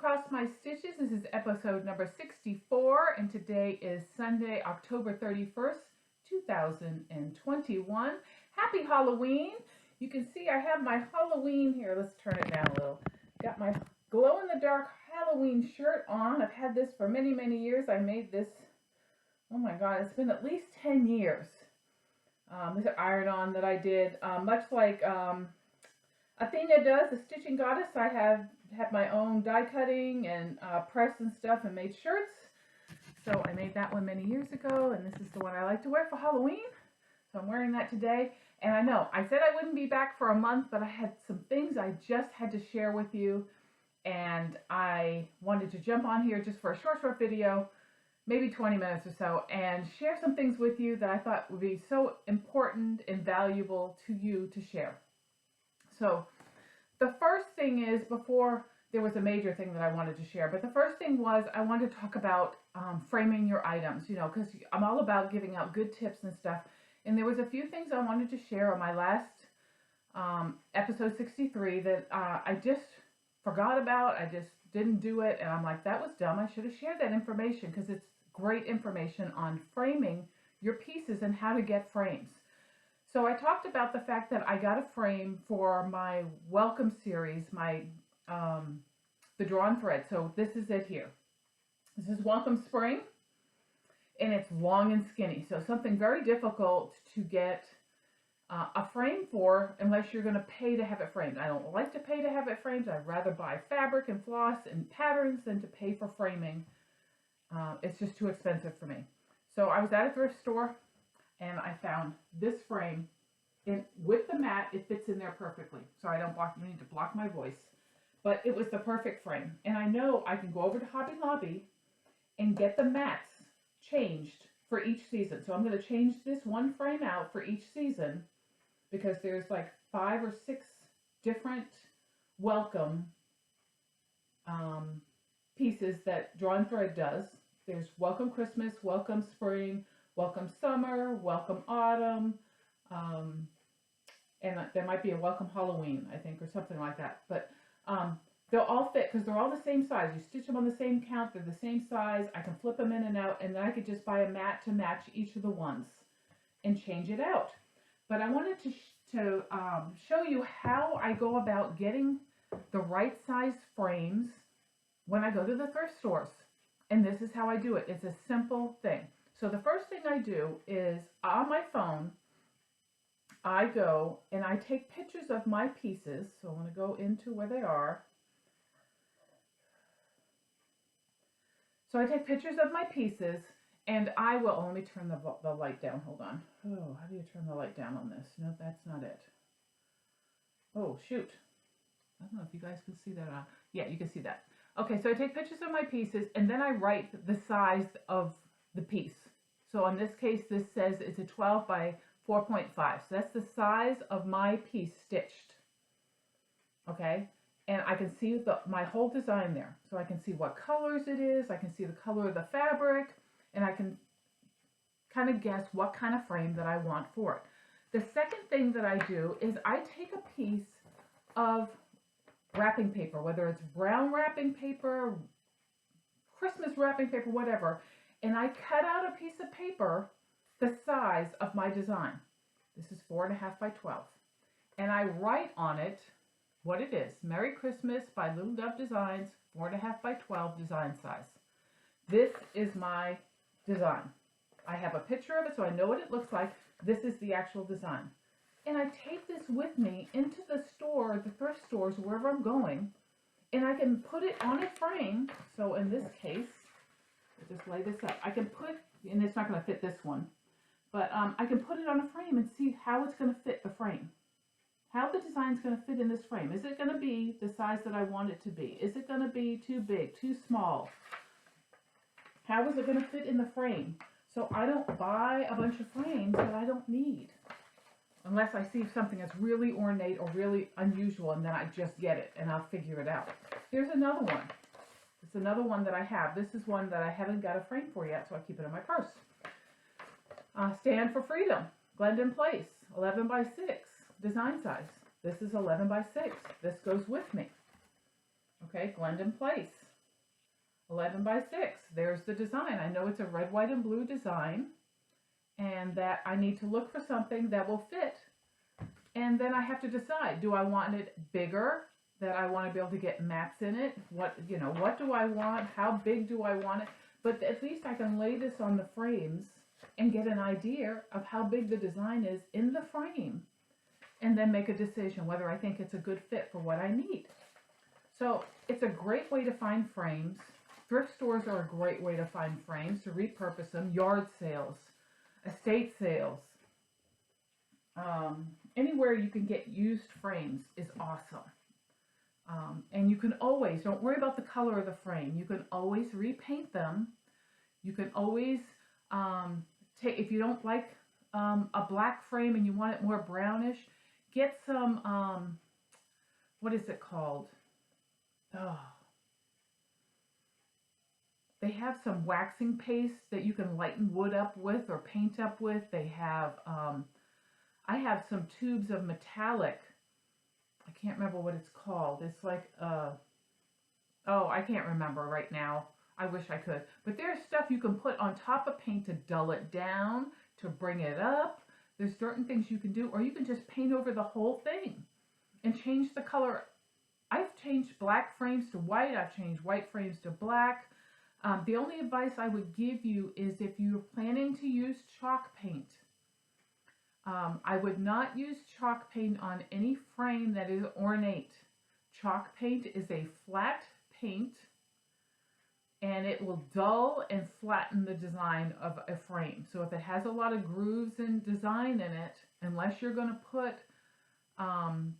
across my stitches. This is episode number 64, and today is Sunday, October 31st, 2021. Happy Halloween. You can see I have my Halloween here. Let's turn it down a little. Got my glow-in-the-dark Halloween shirt on. I've had this for many, many years. I made this, oh my God, it's been at least 10 years. This is iron-on that I did, much like Athena does, the stitching goddess. I have my own die cutting and press and stuff and made shirts. So I made that one many years ago, and this is the one I like to wear for Halloween. So I'm wearing that today. And I know I said I wouldn't be back for a month, but I had some things I just had to share with you, and I wanted to jump on here just for a short video, maybe 20 minutes or so, and share some things with you that I thought would be so important and valuable to you to share. So the first thing is, before there was a major thing that I wanted to share, but the first thing was I wanted to talk about framing your items, you know, because I'm all about giving out good tips and stuff. And there was a few things I wanted to share on my last episode 63 that I just forgot about. I just didn't do it, and I'm like, that was dumb. I should have shared that information because it's great information on framing your pieces and how to get frames. So I talked about the fact that I got a frame for my welcome series, my the drawn thread. So this is it here. This is Welcome Spring, and it's long and skinny. So something very difficult to get a frame for unless you're going to pay to have it framed. I don't like to pay to have it framed. I'd rather buy fabric and floss and patterns than to pay for framing. It's just too expensive for me. So I was at a thrift store, and I found this frame, and with the mat, it fits in there perfectly. So I don't need to block my voice, but it was the perfect frame. And I know I can go over to Hobby Lobby and get the mats changed for each season. So I'm going to change this one frame out for each season because there's like 5 or 6 different welcome pieces that Drawn Thread does. There's Welcome Christmas, Welcome Spring, Welcome Summer, Welcome Autumn, and there might be a Welcome Halloween, I think, or something like that. But they'll all fit because they're all the same size. You stitch them on the same count, they're the same size. I can flip them in and out, and then I could just buy a mat to match each of the ones and change it out. But I wanted to show you how I go about getting the right size frames when I go to the thrift stores. And this is how I do it. It's a simple thing. So the first thing I do is, on my phone, I go and I take pictures of my pieces. So I'm going to go into where they are. So I take pictures of my pieces, and I will, let me turn the light down. Hold on. Oh, how do you turn the light down on this? No, that's not it. Oh, shoot. I don't know if you guys can see that. Yeah, you can see that. Okay, so I take pictures of my pieces, and then I write the size of the piece. So in this case, this says it's a 12 by 4.5. So that's the size of my piece stitched. Okay, and I can see my whole design there. So I can see what colors it is. I can see the color of the fabric, and I can kind of guess what kind of frame that I want for it. The second thing that I do is I take a piece of wrapping paper, whether it's brown wrapping paper, Christmas wrapping paper, whatever, and I cut out a piece of paper the size of my design. This is 4.5 by 12. And I write on it what it is. Merry Christmas by Little Dove Designs, 4.5 by 12 design size. This is my design. I have a picture of it so I know what it looks like. This is the actual design. And I take this with me into the store, the thrift stores, wherever I'm going, and I can put it on a frame. So in this case, I'll just lay this up. I can put, and it's not going to fit this one, but I can put it on a frame and see how it's going to fit the frame. How the design's going to fit in this frame. Is it going to be the size that I want it to be? Is it going to be too big, too small? How is it going to fit in the frame? So I don't buy a bunch of frames that I don't need. Unless I see something that's really ornate or really unusual, and then I just get it and I'll figure it out. Here's another one. It's another one that I have. This is one that I haven't got a frame for yet, so I keep it in my purse. Stand for Freedom, Glendon Place, 11 by 6, design size. This is 11 by 6. This goes with me. Okay, Glendon Place. 11 by 6. There's the design. I know it's a red, white, and blue design, and that I need to look for something that will fit. And then I have to decide, do I want it bigger, that I want to be able to get mats in it? What do I want? How big do I want it? But at least I can lay this on the frames and get an idea of how big the design is in the frame, and then make a decision whether I think it's a good fit for what I need. So it's a great way to find frames. Thrift stores are a great way to find frames, to repurpose them. Yard sales, estate sales, anywhere you can get used frames is awesome. And you can always, don't worry about the color of the frame. You can always repaint them. You can always if you don't like a black frame and you want it more brownish, get some, what is it called? Oh, they have some waxing paste that you can lighten wood up with or paint up with. They have, I have some tubes of metallic, I can't remember what it's called. It's like, oh, I can't remember right now. I wish I could. But there's stuff you can put on top of paint to dull it down, to bring it up. There's certain things you can do, or you can just paint over the whole thing and change the color. I've changed black frames to white. I've changed white frames to black. The only advice I would give you is if you're planning to use chalk paint, I would not use chalk paint on any frame that is ornate. Chalk paint is a flat paint, and it will dull and flatten the design of a frame. So if it has a lot of grooves and design in it, unless you're going to put,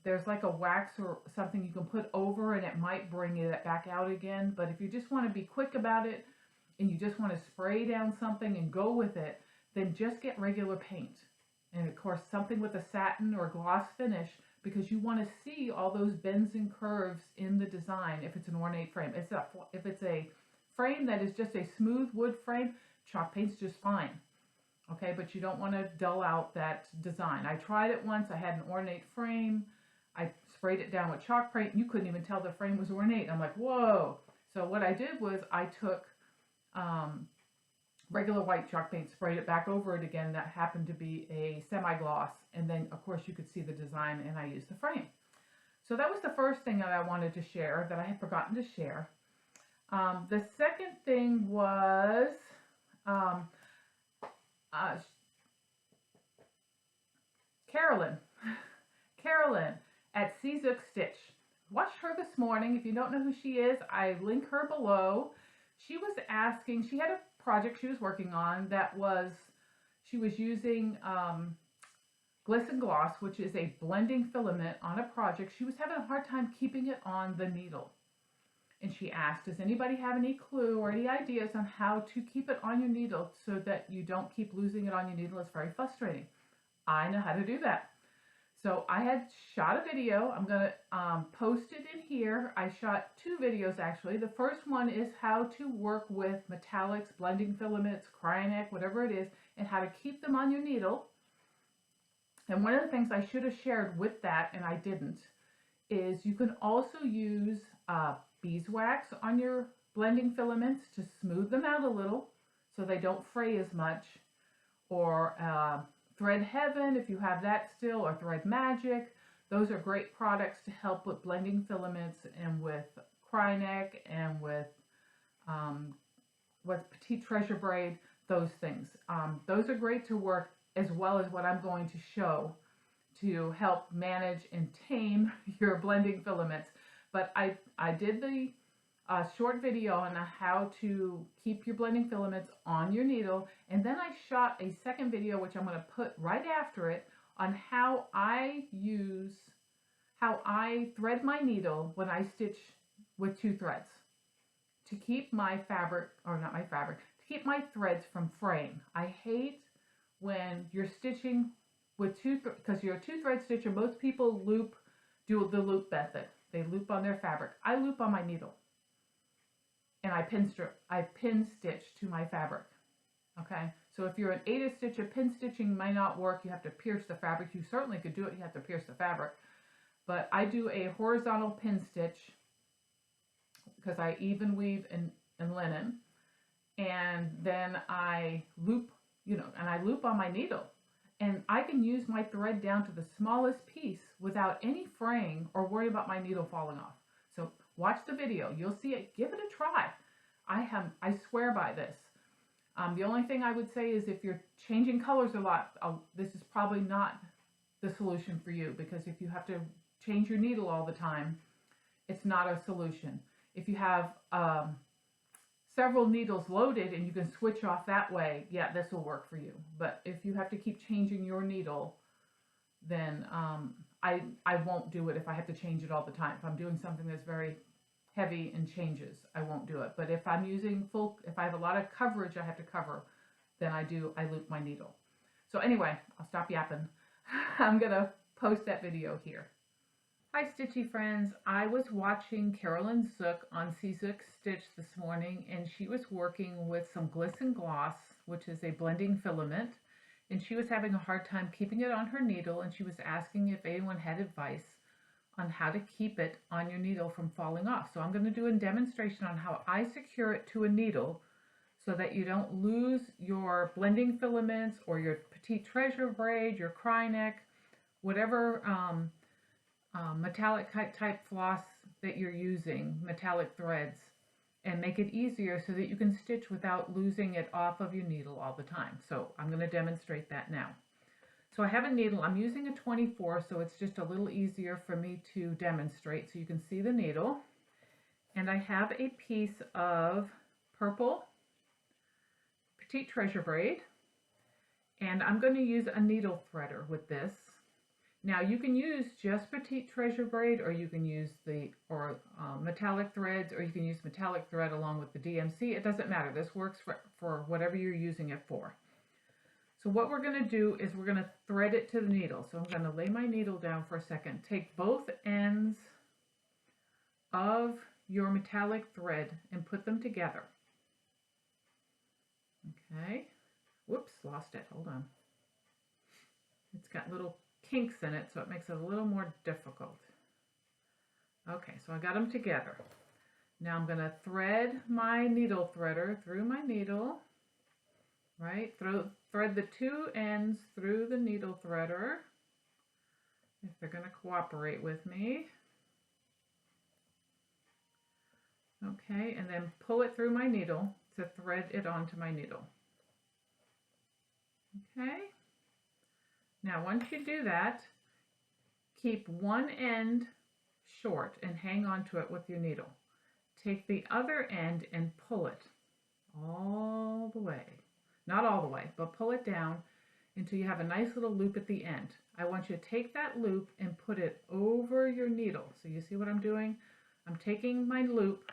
there's like a wax or something you can put over, and it might bring it back out again. But if you just want to be quick about it and you just want to spray down something and go with it, then just get regular paint. And of course, something with a satin or gloss finish, because you want to see all those bends and curves in the design if it's an ornate frame. If it's a frame that is just a smooth wood frame, chalk paint's just fine. Okay, but you don't want to dull out that design. I tried it once. I had an ornate frame. I sprayed it down with chalk paint. You couldn't even tell the frame was ornate. I'm like, whoa. So what I did was I took regular white chalk paint, sprayed it back over it again. That happened to be a semi-gloss. And then, of course, you could see the design, and I used the frame. So that was the first thing that I wanted to share that I had forgotten to share. The second thing was Carolyn at Seazook Stitch. Watched her this morning. If you don't know who she is, I link her below. She was asking, she had a project she was working on that was, she was using Glisten Gloss, which is a blending filament on a project. She was having a hard time keeping it on the needle. And she asked, does anybody have any clue or any ideas on how to keep it on your needle so that you don't keep losing it on your needle? It's very frustrating. I know how to do that. So I had shot a video. I'm going to post it in here. I shot 2 videos actually. The first one is how to work with metallics, blending filaments, Cryonex, whatever it is, and how to keep them on your needle. And one of the things I should have shared with that, and I didn't, is you can also use beeswax on your blending filaments to smooth them out a little so they don't fray as much, or Thread Heaven if you have that still, or Thread Magic. Those are great products to help with blending filaments and with Cryonex and with Petite Treasure Braid, those things. Those are great to work, as well as what I'm going to show to help manage and tame your blending filaments. But I did the short video on how to keep your blending filaments on your needle, and then I shot a second video, which I'm going to put right after it, on how I thread my needle when I stitch with 2 threads to keep my fabric, or not my fabric, to keep my threads from fraying. I hate when you're stitching with 2 because you're a 2-thread stitcher. Most people do the loop method. They loop on their fabric. I loop on my needle, and I pin stitch to my fabric. Okay, so if you're an 8 stitcher, pin stitching might not work. You have to pierce the fabric. You certainly could do it. You have to pierce the fabric, but I do a horizontal pin stitch because I even weave and and linen, and then I loop, and I loop on my needle. And I can use my thread down to the smallest piece without any fraying or worry about my needle falling off. So watch the video, you'll see it, give it a try. I swear by this. The only thing I would say is if you're changing colors a lot, this is probably not the solution for you, because if you have to change your needle all the time, it's not a solution. If you have several needles loaded and you can switch off that way, yeah, this will work for you. But if you have to keep changing your needle, then I won't do it if I have to change it all the time. If I'm doing something that's very heavy and changes, I won't do it. But if I'm using if I have a lot of coverage I have to cover, then I loop my needle. So anyway, I'll stop yapping. I'm gonna post that video here. Hi Stitchy friends, I was watching Carolyn Zook on Zook Stitch this morning, and she was working with some Glisten Gloss, which is a blending filament, and she was having a hard time keeping it on her needle, and she was asking if anyone had advice on how to keep it on your needle from falling off. So I'm going to do a demonstration on how I secure it to a needle so that you don't lose your blending filaments or your Petite Treasure braid, your cry neck, whatever metallic type floss that you're using, metallic threads, and make it easier so that you can stitch without losing it off of your needle all the time. So I'm going to demonstrate that now. So I have a needle, I'm using a 24, so it's just a little easier for me to demonstrate so you can see the needle. And I have a piece of purple Petite Treasure braid, and I'm going to use a needle threader with this. Now you can use just Petite Treasure braid, or you can use metallic threads, or you can use metallic thread along with the DMC. It doesn't matter. This works for whatever you're using it for. So what we're going to do is we're going to thread it to the needle. So I'm going to lay my needle down for a second. Take both ends of your metallic thread and put them together. Okay. Whoops, lost it. Hold on. It's got little kinks in it, so it makes it a little more difficult. Okay, so I got them together. Now I'm going to thread my needle threader through my needle, right? Thread the two ends through the needle threader, if they're going to cooperate with me. Okay, and then pull it through my needle to thread it onto my needle. Okay. Now, once you do that, keep one end short and hang on to it with your needle. Take the other end and pull it all the way. Not all the way, but pull it down until you have a nice little loop at the end. I want you to take that loop and put it over your needle. So you see what I'm doing? I'm taking my loop,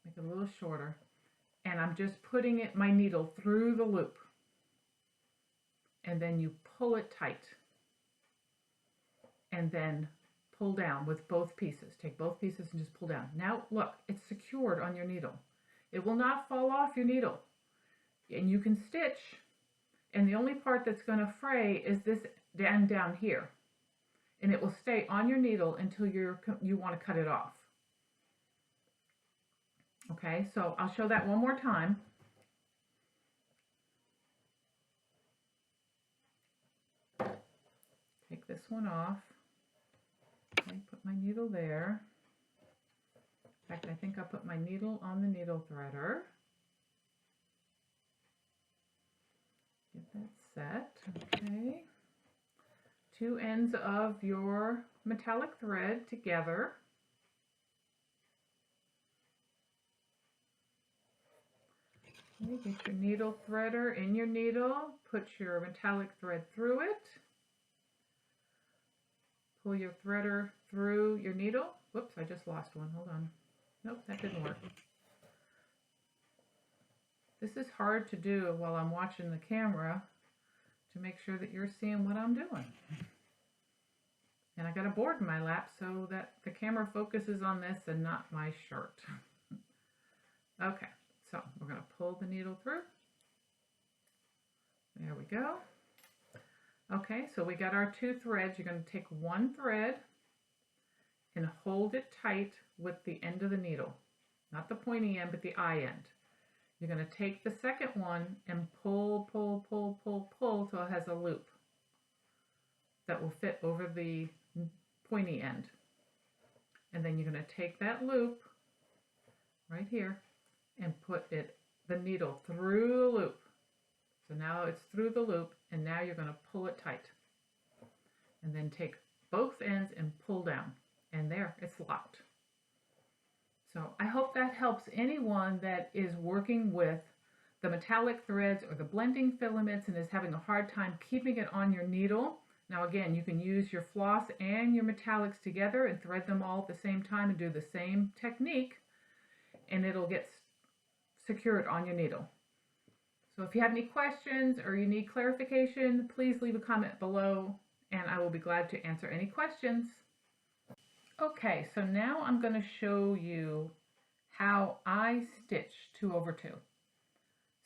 make it a little shorter, and I'm just putting my needle through the loop. And then you pull it tight, and then pull down with both pieces. Take both pieces and just pull down. Now look, it's secured on your needle. It will not fall off your needle, and you can stitch, and the only part that's going to fray is this end down here, and it will stay on your needle until you want to cut it off. Okay, so I'll show that one more time. Take this one off. Okay, put my needle there. In fact, I think I'll put my needle on the needle threader. Get that set. Okay. Two ends of your metallic thread together. Okay, get your needle threader in your needle. Put your metallic thread through it. Pull your threader through your needle. Whoops, I just lost one. Hold on. Nope, that didn't work. This is hard to do while I'm watching the camera to make sure that you're seeing what I'm doing. And I got a board in my lap so that the camera focuses on this and not my shirt. Okay, so we're going to pull the needle through. There we go. Okay, so we got our two threads. You're going to take one thread and hold it tight with the end of the needle. not the pointy end, but the eye end. You're going to take the second one and pull, pull, pull, pull, pull till it has a loop that will fit over the pointy end. And then you're going to take that loop right here and put the needle through the loop. So now it's through the loop, and now you're going to pull it tight. And then take both ends and pull down. And there, it's locked. So I hope that helps anyone that is working with the metallic threads or the blending filaments and is having a hard time keeping it on your needle. Now again, you can use your floss and your metallics together and thread them all at the same time and do the same technique, and it'll get secured on your needle. So if you have any questions or you need clarification, please leave a comment below and I will be glad to answer any questions. Okay, so now I'm going to show you how I stitch 2/2.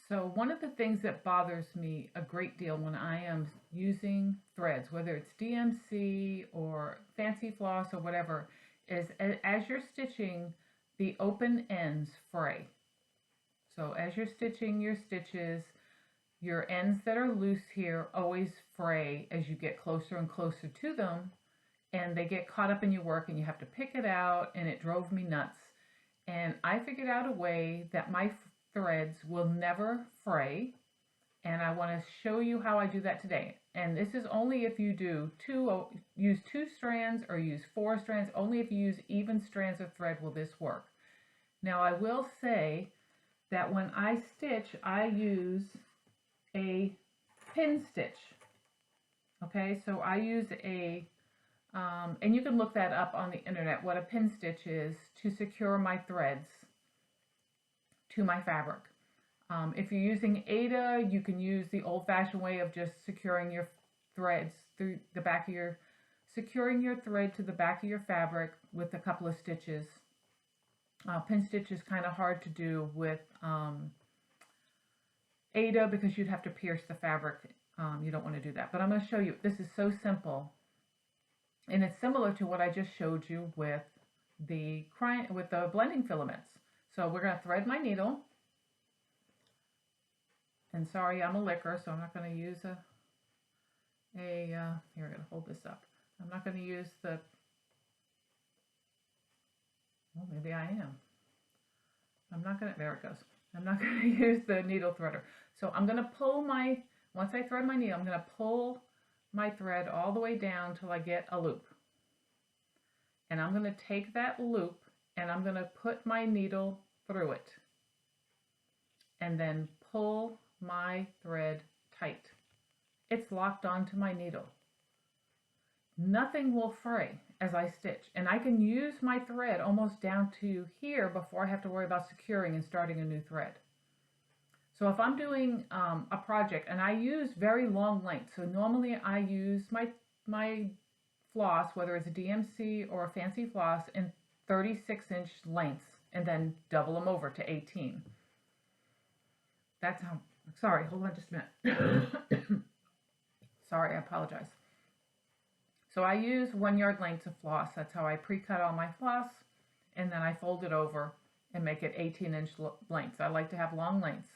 So one of the things that bothers me a great deal when I am using threads, whether it's DMC or fancy floss or whatever, is as you're stitching, the open ends fray. So as you're stitching your stitches, your ends that are loose here always fray as you get closer and closer to them, and they get caught up in your work and you have to pick it out, and it drove me nuts. And I figured out a way that my threads will never fray, and I want to show you how I do that today. And this is only if you use 2 strands or use 4 strands. Only if you use even strands of thread will this work. Now I will say that when I stitch, I use a pin stitch. Okay, so I use and you can look that up on the internet, what a pin stitch is, to secure my threads to my fabric. If you're using Ada, you can use the old-fashioned way of just securing your threads through the back of securing your thread to the back of your fabric with a couple of stitches. Pin stitch is kind of hard to do with Ada because you'd have to pierce the fabric. You don't want to do that, but I'm going to show you. This is so simple, and it's similar to what I just showed you with the blending filaments. So we're going to thread my needle, and sorry, I'm a licker, so I'm not going to use here, I'm going to hold this up. I'm not going to use the, well, maybe I am. I'm not going to, there it goes. I'm not going to use the needle threader. So I'm going to pull once I thread my needle, I'm going to pull my thread all the way down till I get a loop. And I'm going to take that loop and I'm going to put my needle through it. And then pull my thread tight. It's locked onto my needle. Nothing will fray as I stitch, and I can use my thread almost down to here before I have to worry about securing and starting a new thread. So if I'm doing a project, and I use very long lengths, so normally I use my floss, whether it's a DMC or a fancy floss, in 36-inch lengths, and then double them over to 18. That's how, sorry, hold on just a minute. Sorry, I apologize. So I use 1 yard lengths of floss. That's how I pre-cut all my floss, and then I fold it over and make it 18-inch lengths. I like to have long lengths.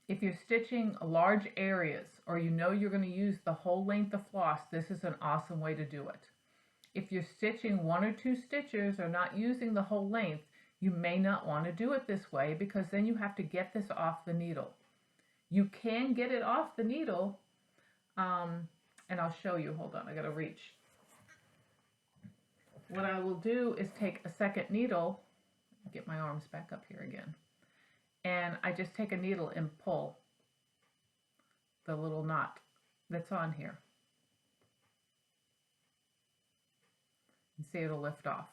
If you're stitching large areas, or you know you're going to use the whole length of floss, this is an awesome way to do it. If you're stitching 1 or 2 stitches or not using the whole length, you may not want to do it this way, because then you have to get this off the needle. You can get it off the needle, and I'll show you. Hold on, I gotta reach. What I will do is take a second needle, get my arms back up here again, and I just take a needle and pull the little knot that's on here. And see, it'll lift off,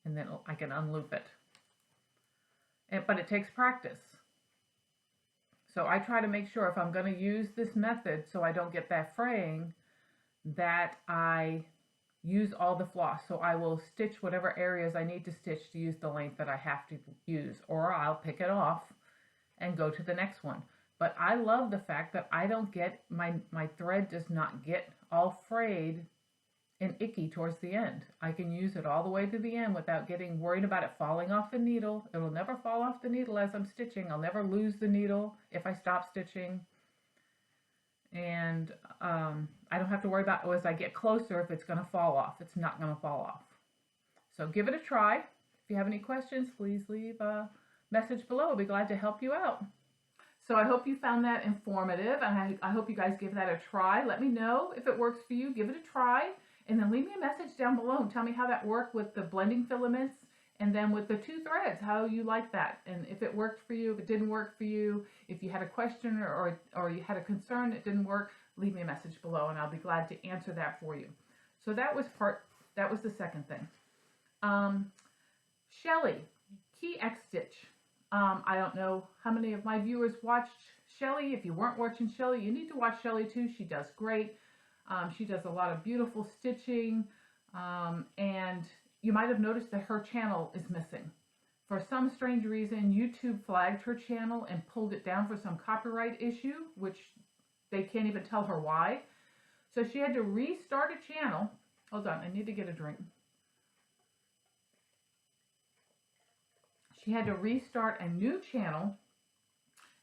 and then I can unloop it. But it takes practice. So I try to make sure, if I'm going to use this method so I don't get that fraying, that I use all the floss. So I will stitch whatever areas I need to stitch to use the length that I have to use, or I'll pick it off and go to the next one. But I love the fact that I don't get, my thread does not get all frayed and icky towards the end. I can use it all the way to the end without getting worried about it falling off the needle. It will never fall off the needle as I'm stitching. I'll never lose the needle if I stop stitching. And I don't have to worry about, as I get closer, if it's going to fall off. It's not going to fall off. So give it a try. If you have any questions, please leave a message below. I'll be glad to help you out. So I hope you found that informative, and I hope you guys give that a try. Let me know if it works for you. Give it a try, and then leave me a message down below and tell me how that worked with the blending filaments and then with the 2 threads, how you like that, and if it worked for you, if it didn't work for you, if you had a question or you had a concern it didn't work, leave me a message below, and I'll be glad to answer that for you. So that was the second thing. Shelly, key X stitch. I don't know how many of my viewers watched Shelly. If you weren't watching Shelly, you need to watch Shelly too. She does great. She does a lot of beautiful stitching, and you might have noticed that her channel is missing. For some strange reason, YouTube flagged her channel and pulled it down for some copyright issue, which they can't even tell her why. So she had to restart a channel. Hold on, I need to get a drink. She had to restart a new channel,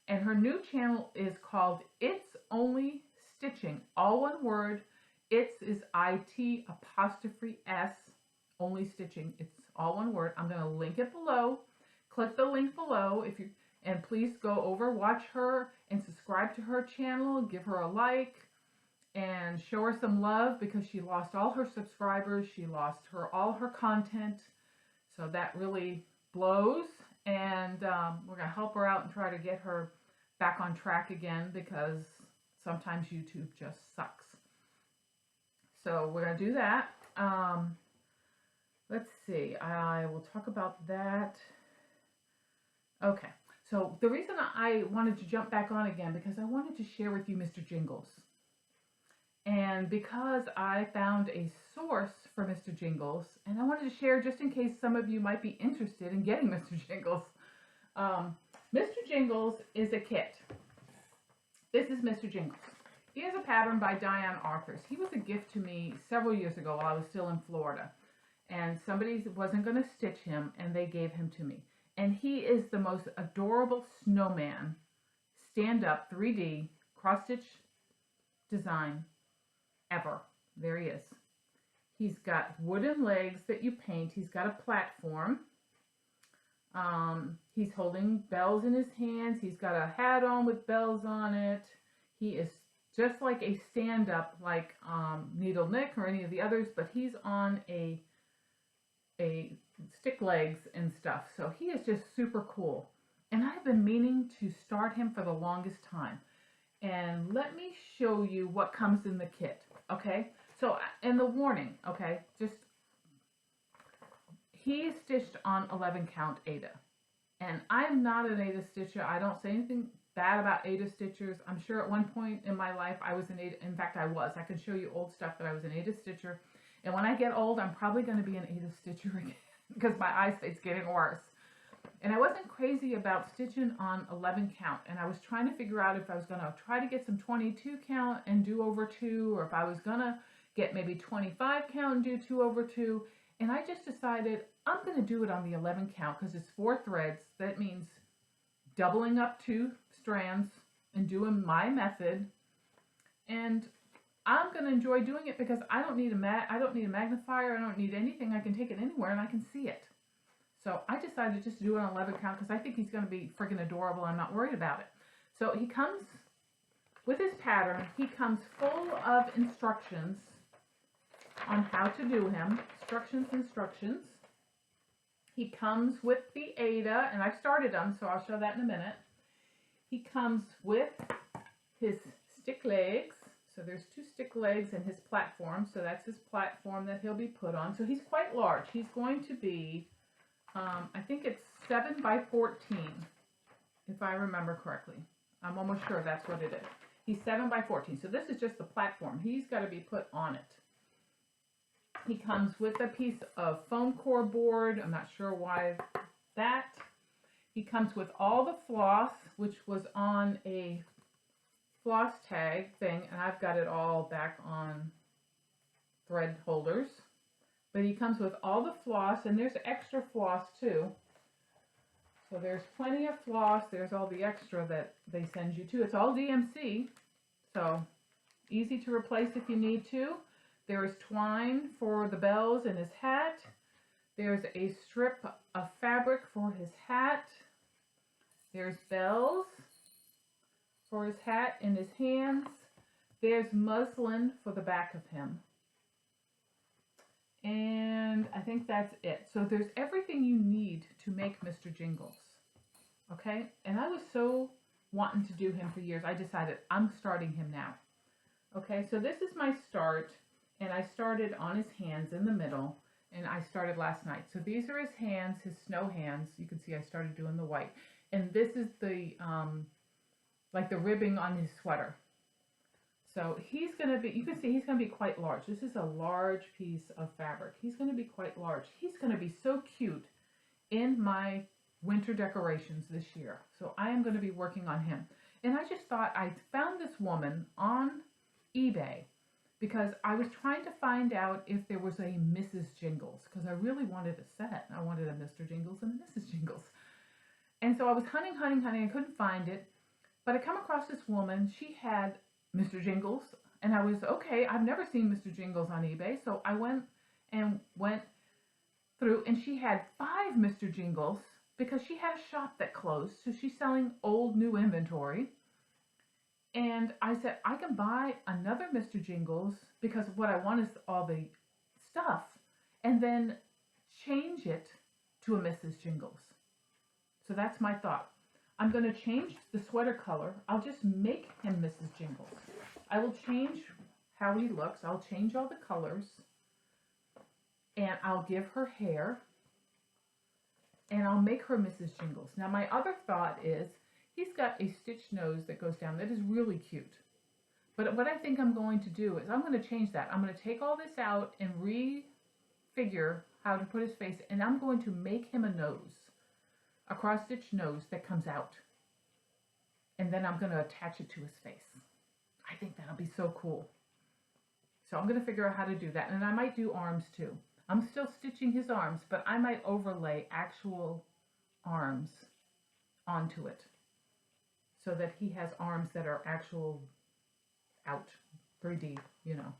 and her new channel is called It's Only Stitching. All one word. It's is IT''S, Only Stitching. It's all one word. I'm going to link it below. Click the link below and please go over, watch her, and subscribe to her channel. Give her a like and show her some love because she lost all her subscribers. She lost all her content. So that really blows, and we're going to help her out and try to get her back on track again because sometimes YouTube just sucks. So we're going to do that. Let's see, I will talk about that. Okay, so the reason I wanted to jump back on again because I wanted to share with you Mr. Jingles. And because I found a source for Mr. Jingles, and I wanted to share just in case some of you might be interested in getting Mr. Jingles. Mr. Jingles is a kit. This is Mr. Jingles. He has a pattern by Diane Arthurs. He was a gift to me several years ago while I was still in Florida. And somebody wasn't going to stitch him, and they gave him to me. And he is the most adorable snowman, stand-up 3D cross-stitch design ever. There he is. He's got wooden legs that you paint. He's got a platform. He's holding bells in his hands. He's got a hat on with bells on it. He is just like a stand-up, like Needle Nick or any of the others, but he's on a stick legs and stuff. So he is just super cool. And I've been meaning to start him for the longest time. And let me show you what comes in the kit. Okay, so in the warning, okay, just he is stitched on 11 count Aida, and I'm not an Aida stitcher. I don't say anything bad about Aida stitchers. I'm sure at one point in my life I was an Aida. In fact, I was. I can show you old stuff that I was an Aida stitcher, and when I get old, I'm probably going to be an Aida stitcher again because my eyesight's getting worse. And I wasn't crazy about stitching on 11 count, and I was trying to figure out if I was going to try to get some 22 count and do over 2, or if I was going to get maybe 25 count and do 2 over 2. And I just decided I'm going to do it on the 11 count because it's 4 threads. That means doubling up 2 strands and doing my method. And I'm going to enjoy doing it because I don't need a magnifier. I don't need anything. I can take it anywhere and I can see it. So I decided just to do it on 11 count because I think he's going to be friggin' adorable. I'm not worried about it. So he comes with his pattern. He comes full of instructions on how to do him. Instructions. He comes with the Aida, and I've started him, so I'll show that in a minute. He comes with his stick legs. So there's 2 stick legs and his platform. So that's his platform that he'll be put on. So he's quite large. He's going to be I think it's 7 by 14, if I remember correctly. I'm almost sure that's what it is. He's 7 by 14. So this is just the platform. He's got to be put on it. He comes with a piece of foam core board. I'm not sure why that. He comes with all the floss, which was on a floss tag thing, and I've got it all back on thread holders, but he comes with all the floss, and there's extra floss too. So there's plenty of floss. There's all the extra that they send you too. It's all DMC, so easy to replace if you need to. There is twine for the bells in his hat. There's a strip of fabric for his hat. There's bells for his hat and his hands. There's muslin for the back of him. And I think that's it. So there's everything you need to make Mr. Jingles. Okay? And I was so wanting to do him for years. I decided I'm starting him now. Okay, so this is my start. And I started on his hands in the middle. And I started last night. So these are his hands, his snow hands. You can see I started doing the white. And this is the, like the ribbing on his sweater. So he's going to be, you can see he's going to be quite large. This is a large piece of fabric. He's going to be quite large. He's going to be so cute in my winter decorations this year. So I am going to be working on him. And I just thought, I found this woman on eBay because I was trying to find out if there was a Mrs. Jingles, because I really wanted a set. I wanted a Mr. Jingles and a Mrs. Jingles. And so I was hunting. I couldn't find it. But I come across this woman. She had Mr. Jingles, and I was, okay, I've never seen Mr. Jingles on eBay, so I went through, and she had 5 Mr. Jingles, because she had a shop that closed, so she's selling old, new inventory, and I said, I can buy another Mr. Jingles, because what I want is all the stuff, and then change it to a Mrs. Jingles. So that's my thought. I'm going to change the sweater color. I'll just make him Mrs. Jingles. I will change how he looks. I'll change all the colors. And I'll give her hair. And I'll make her Mrs. Jingles. Now my other thought is, he's got a stitched nose that goes down. That is really cute. But what I think I'm going to do is, I'm going to change that. I'm going to take all this out and refigure how to put his face. And I'm going to make him a nose. A cross-stitch nose that comes out, and then I'm going to attach it to his face. I think that'll be so cool. So I'm going to figure out how to do that, and I might do arms too. I'm still stitching his arms, but I might overlay actual arms onto it so that he has arms that are actual out 3D, you know.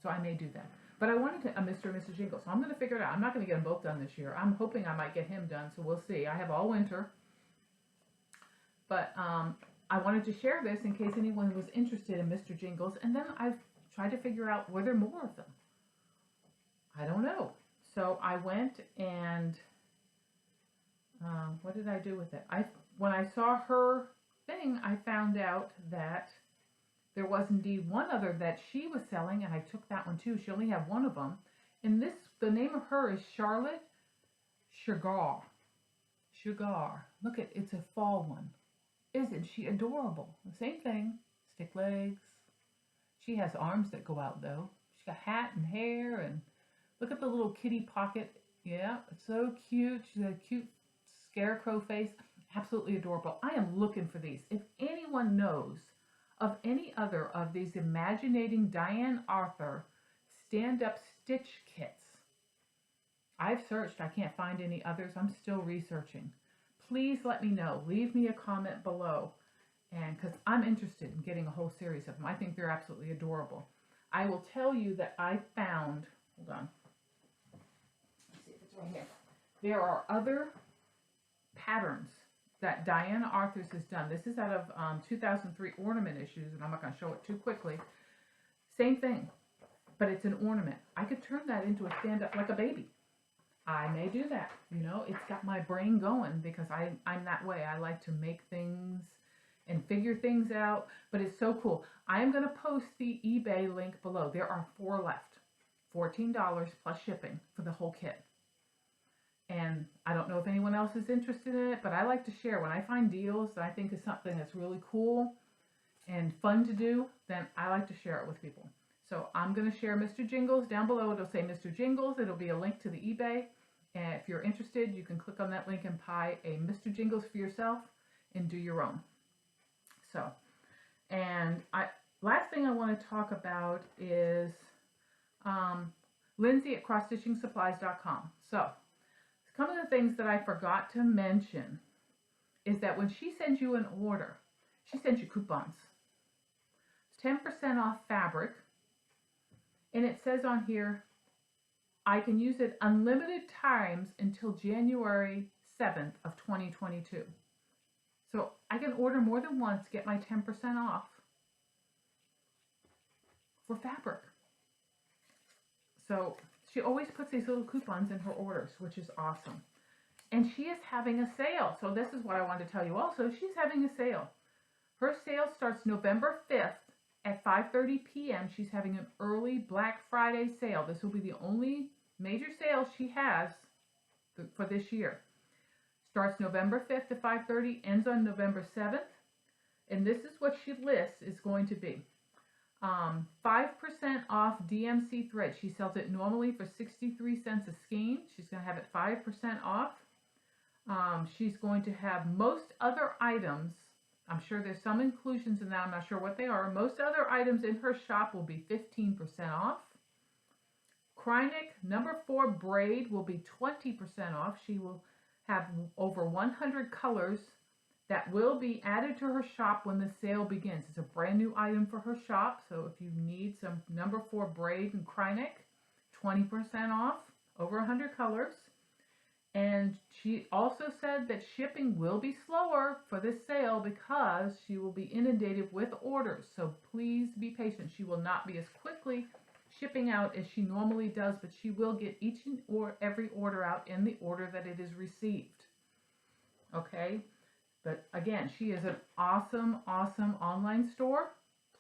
So I may do that. But I wanted a Mr. and Mrs. Jingles, so I'm going to figure it out. I'm not going to get them both done this year. I'm hoping I might get him done, so we'll see. I have all winter. But I wanted to share this in case anyone was interested in Mr. Jingles, and then I've tried to figure out, were there more of them? I don't know. So I went and, what did I do with it? When I saw her thing, I found out that there was indeed one other that she was selling, and I took that one too. She only had one of them. And this, the name of her is Charlotte Sugar. Look at, it's a fall one. Isn't she adorable? The same thing, stick legs. She has arms that go out though. She's got hat and hair, and look at the little kitty pocket. Yeah, it's so cute. She's got a cute scarecrow face. Absolutely adorable. I am looking for these. If anyone knows of any other of these Imaginating Diane Arthur stand-up stitch kits. I've searched, I can't find any others. I'm still researching. Please let me know. Leave me a comment below, and because I'm interested in getting a whole series of them. I think they're absolutely adorable. I will tell you that I found, hold on, let's see if it's right here. There are other patterns that Diana Arthurs has done. This is out of 2003 ornament issues, and I'm not going to show it too quickly. Same thing, but it's an ornament. I could turn that into a stand-up like a baby. I may do that. You know, it's got my brain going because I'm that way. I like to make things and figure things out, but it's so cool. I am going to post the eBay link below. There are 4 left. $14 plus shipping for the whole kit. And I don't know if anyone else is interested in it, but I like to share. When I find deals that I think is something that's really cool and fun to do, then I like to share it with people. So I'm going to share Mr. Jingles down below. It'll say Mr. Jingles. It'll be a link to the eBay. And if you're interested, you can click on that link and buy a Mr. Jingles for yourself and do your own. So, and last thing I want to talk about is Lindsay at crossstitchingsupplies.com. So, some of the things that I forgot to mention is that when she sends you an order, she sends you coupons. It's 10% off fabric, and it says on here, I can use it unlimited times until January 7th of 2022. So I can order more than once, get my 10% off for fabric. So she always puts these little coupons in her orders, which is awesome. And she is having a sale. So this is what I wanted to tell you also. She's having a sale. Her sale starts November 5th at 5:30 p.m. She's having an early Black Friday sale. This will be the only major sale she has for this year. Starts November 5th at 5:30, ends on November 7th. And this is what she lists is going to be. 5% off DMC thread. She sells it normally for 63 cents a skein. She's going to have it 5% off. She's going to have most other items. I'm sure there's some inclusions in that. I'm not sure what they are. Most other items in her shop will be 15% off. Krynic number 4 braid will be 20% off. She will have over 100 colors that will be added to her shop when the sale begins. It's a brand new item for her shop. So if you need some number 4 braid and Krynic, 20% off, over 100 colors. And she also said that shipping will be slower for this sale because she will be inundated with orders. So please be patient. She will not be as quickly shipping out as she normally does, but she will get each and every order out in the order that it is received. Okay? But again, she is an awesome, awesome online store.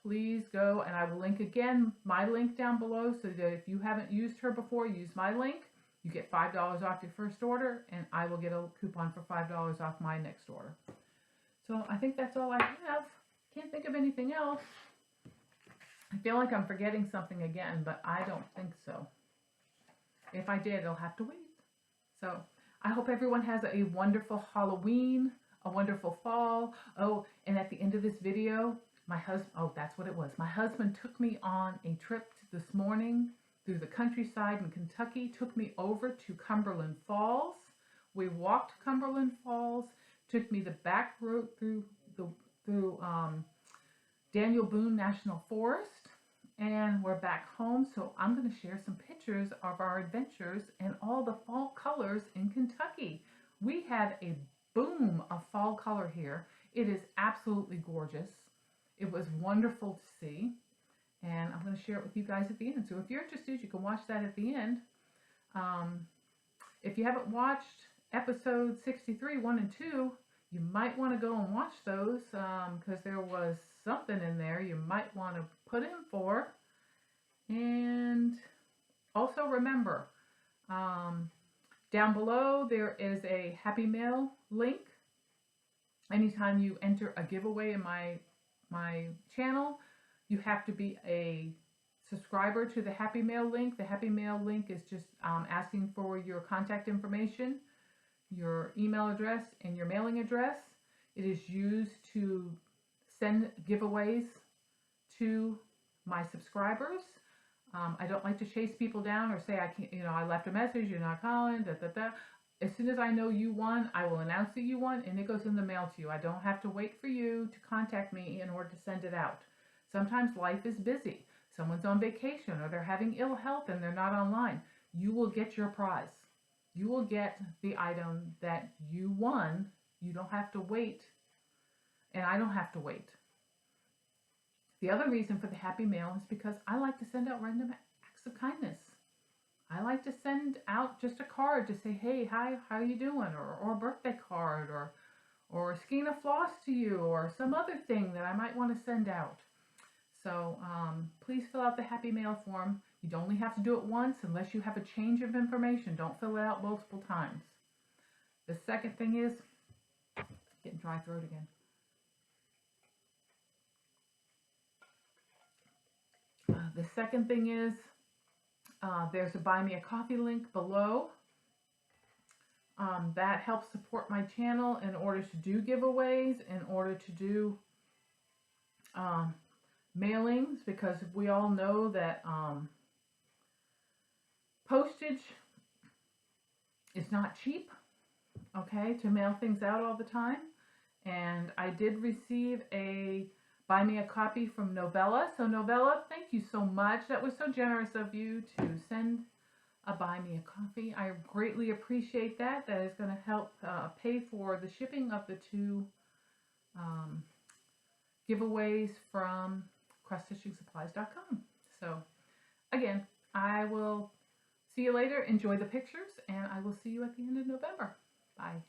Please go, and I will link again my link down below so that if you haven't used her before, use my link. You get $5 off your first order, and I will get a coupon for $5 off my next order. So I think that's all I have. Can't think of anything else. I feel like I'm forgetting something again, but I don't think so. If I did, I'll have to wait. So I hope everyone has a wonderful Halloween, a wonderful fall. Oh, and at the end of this video, my husband, oh, that's what it was. My husband took me on a trip this morning through the countryside in Kentucky, took me over to Cumberland Falls. We walked Cumberland Falls, took me the back road through Daniel Boone National Forest, and we're back home. So I'm going to share some pictures of our adventures and all the fall colors in Kentucky. We had a boom of fall color here. It is absolutely gorgeous. It was wonderful to see. And I'm going to share it with you guys at the end. So if you're interested, you can watch that at the end. If you haven't watched episode 63, 1 and 2, you might want to go and watch those because there was something in there you might want to put in for. And also remember, down below there is a Happy Mail link. Anytime you enter a giveaway in my channel, you have to be a subscriber to the Happy Mail link. The Happy Mail link is just asking for your contact information, your email address, and your mailing address. It is used to send giveaways to my subscribers. I don't like to chase people down or say I can't, I left a message, you're not calling, As soon as I know you won, I will announce that you won, and it goes in the mail to you. I don't have to wait for you to contact me in order to send it out. Sometimes life is busy. Someone's on vacation or they're having ill health and they're not online. You will get your prize. You will get the item that you won. You don't have to wait, and I don't have to wait. The other reason for the Happy Mail is because I like to send out random acts of kindness. I like to send out just a card to say, hey, hi, how you doing? Or a birthday card, or a skein of floss to you, or some other thing that I might want to send out. So please fill out the Happy Mail form. You only have to do it once unless you have a change of information. Don't fill it out multiple times. The second thing is, getting dry throat again. The second thing is, there's a Buy Me a Coffee link below. That helps support my channel in order to do giveaways, in order to do mailings, because we all know that Postage is not cheap, okay, to mail things out all the time. And I did receive a buy me a copy from Novella. So Novella, thank you so much. That was so generous of you to send a buy me a coffee. I greatly appreciate that. That is going to help pay for the shipping of the two giveaways from crossstitchingsupplies.com. So again, I will see you later. Enjoy the pictures, and I will see you at the end of November. Bye.